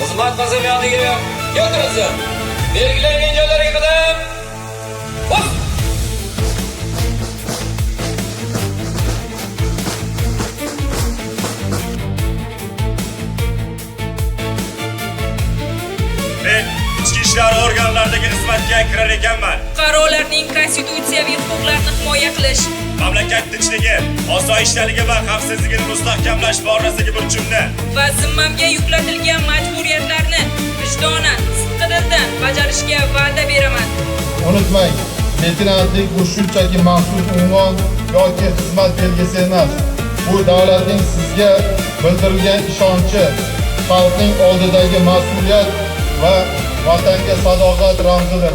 Xizmat qasamyoniga yo'tilsin. Belgilangan joylariga qadam. Bos! Men ichki ishlar organlaridagi xizmatga kirar ekanman. Fuqarolarning konstitutsiyaviy huquqlarini himoya qilish, Mamlakat tinchligi, osoyishtaligi va xavfsizligini mustahkamlash borasidagi burchimni va zimmamga yuklatilgan majburiyatlarni vijdonan, sidqidildan bajarishga va'da beraman. Unutmang, leytenantlik bu shunchaki maxsus unvon yoki xizmat belgisi emas. Bu davlatning sizga bildirilgan ishonchi, xalqning oldidagi mas'uliyat va vatanga sadoqat ramzidir.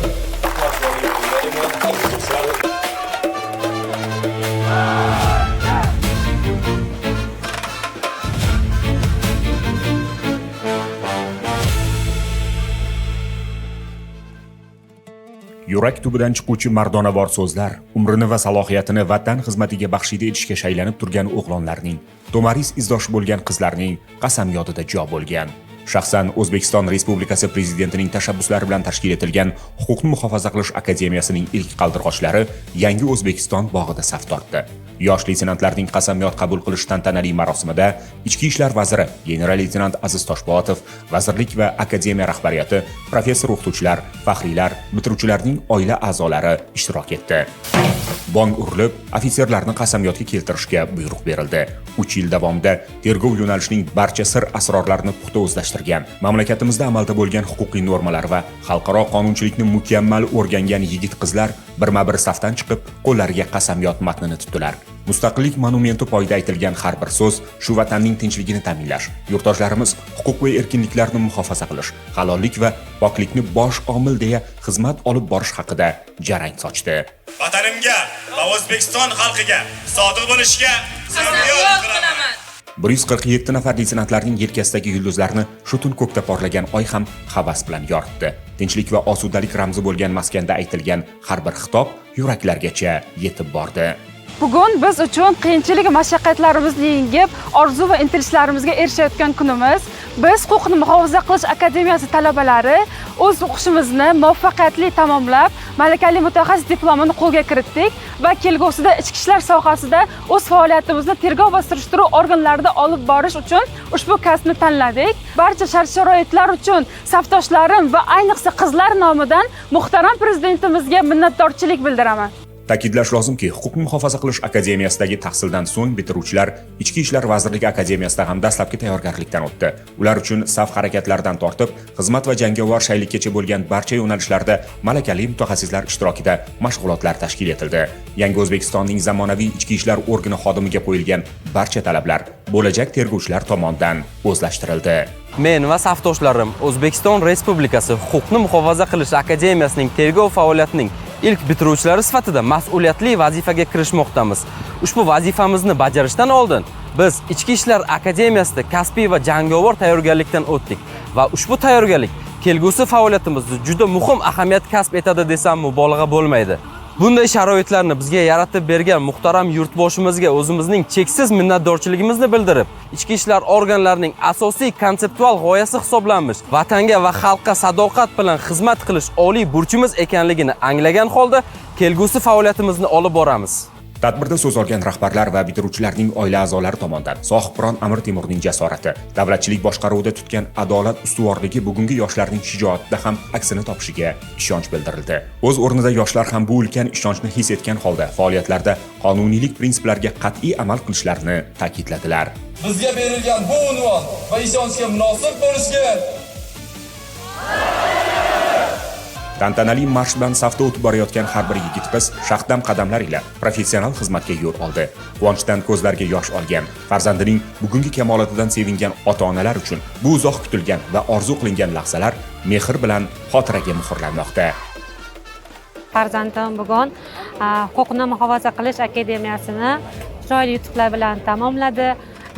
Yurak tubidan chiquvchi mardonavor so'zlar umrini va salohiyatini vatan xizmatiga baxshida etishga shaylanib turgan o'g'lonlarning, to'maris izdoshi bo'lgan qizlarning qasamyodida jo bo'lgan. Shaxsan O'zbekiston Respublikasi Prezidentining tashabbuslari bilan tashkil etilgan Huquqni muhofaza qilish akademiyasining ilk qaldirg'ochlari Yangi O'zbekiston bog'ida saf tortdi. Yosh leytenantlarning qasamyod qabul qilish tantanali marosimida Ichki ishlar vaziri general-leytenant Aziz Toshpo'latov, vazirlik va akademiya rahbariyati, professor o'qituvchilar, faxriylar, bitiruvchilarning oila a'zolari ishtirok etdi. Bong urilib, ofitserlarni qasamyodga keltirishga buyruq berildi. 3 yil davomida tergov yo'nalishining barcha sir asrorlarini puxta o'zlashtirgan, mamlakatimizda amalda bo'lgan huquqiy normalar va xalqaro qonunchilikni mukammal o'rgangan yigit-qizlar birma-bir safdan chiqib, qo'llariga qasamyod matnini tutdilar. Mustaqillik monumenti poyida aytilgan har bir so'z shu vatanning tinchligini ta'minlash, yurtdoshlarimiz huquq va erkinliklarini muhofaza qilish, halollik va poklikni bosh omil deya xizmat olib borish haqida jarang sochdi. Vatanimga va O'zbekiston xalqiga sodiq bo'lishga qasamyod qilaman. 147 nafar leytenantlarning yelkasidagi yulduzlarni shu tun ko'kda porlagan oy ham havas bilan yoritdi. Tinchlik va osudalik ramzi bo'lgan maskanda aytilgan har bir xitob yuraklargacha yetib bordi. Bugun biz uchun qiyinchilik mashaqqatlarimizni yengib, orzu va intilishlarimizga erishayotgan kunimiz. Biz Huquqni muhofaza qilish akademiyasi talabalari o'z o'qishimizni muvaffaqiyatli tamomlab, malakali mutaxassis diplomini qo'lga kiritdik va kelgusida ichki ishlar sohasida o'z faoliyatimizni tergov va surishtiruv organlarida olib borish uchun ushbu kasbni tanladik. Barcha shart-sharoitlar uchun safdoshlarim va ayniqsa qizlar nomidan muhtaram prezidentimizga minnatdorchilik bildiraman. Ta'kidlash lozimki, Huquqni muhofaza qilish akademiyasidagi tahsildan so'ng bitiruvchilar Ichki ishlar vazirligi akademiyasida ham dastlabki tayyorgarlikdan o'tdi. Ular uchun saf harakatlardan tortib, xizmat va jangovar shaylikkacha bo'lgan barcha yo'nalishlarda malakali mutaxassislar ishtirokida mashg'ulotlar tashkil etildi. Yangi O'zbekistonning zamonaviy ichki ishlar organi xodimiga qo'yilgan barcha talablar bo'lajak tergovchilar tomonidan o'zlashtirildi. Men va safdoshlarim O'zbekiston Respublikasi Huquqni muhofaza qilish akademiyasining tergov faoliyatining ilk bitiruvchilari sifatida mas'uliyatli vazifaga kirishmoqdamiz. Ushbu vazifamizni bajarishdan oldin biz Ichki ishlar akademiyasida kasbiy va jangovar tayyorgarlikdan o'tdik va ushbu tayyorgarlik kelgusi faoliyatimizda juda muhim ahamiyat kasb etadi desam mubolag'a bo'lmaydi. Bunday sharoitlarni bizga yaratib bergan muhtaram yurtboshimizga o'zimizning cheksiz minnatdorchiligimizni bildirib, ichki ishlar organlarining asosiy konseptual g'oyasi hisoblanmish vatanga va xalqqa sadoqat bilan xizmat qilish oliy burchimiz ekanligini anglagan holda kelgusi faoliyatimizni olib boramiz. Tadbirda so'z olgan rahbarlar va bitiruvchilarning oila a'zolari tomonidan Sohibqiron Amir Temurning jasorati, davlatchilik boshqaruvida tutgan adolat ustuvorligi bugungi yoshlarning shijoatida ham aksini topishiga ishonch bildirildi. O'z o'rnida yoshlar ham bu ulkan ishonchni his etgan holda faoliyatlarda qonuniylik prinsiplariga qat'iy amal qilishlarini ta'kidladilar. Bizga berilgan bu unvon va ishonchga munosib bo'lishga Tantanali marsh bilan safda o'tib borayotgan har bir yigit-qiz shahdam qadamlar ila professional xizmatga yo'l oldi. Quvonchdan ko'zlariga yosh olgan, farzandining bugungi kamolatidan sevingan ota-onalar uchun bu uzoq kutilgan va orzu qilingan lahzalar mehr bilan xotiraga muhrlanmoqda. Farzandim bugun Huquqni muhofaza qilish akademiyasini chiroyli yutuqlar bilan tamomladi.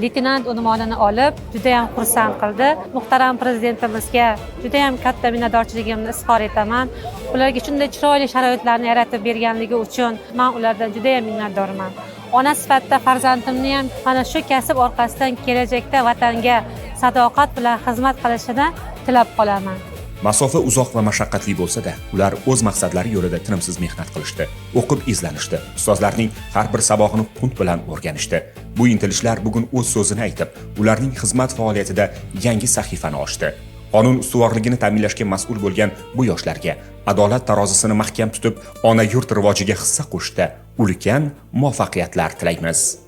leytenant unvonini olib, juda ham xursand qildi. Muhtaram prezidentimizga juda ham katta minnatdorchiligimni izhor etaman. Ularga shunday chiroyli sharoitlarni yaratib berganligi uchun men ulardan juda ham minnatdorman. Ona sifatida farzandimni ham mana shu kasb orqasidan kelajakda vatanga sadoqat bilan xizmat qilishini tilab qolaman. Masofa uzoq va mashaqqatli bo'lsa-da, ular o'z maqsadlari yo'lida tinimsiz mehnat qilishdi, o'qib izlanishdi, ustozlarning har bir sabog'ini qunt bilan o'rganishdi. Bu intilishlar bugun o'z so'zini aytib, ularning xizmat faoliyatida yangi sahifani ochdi. Qonun ustuvorligini ta'minlashga mas'ul bo'lgan bu yoshlarga adolat tarozisini mahkam tutib, ona yurt rivojiga hissa qo'shdi. Ulkan muvaffaqiyatlar tilaymiz.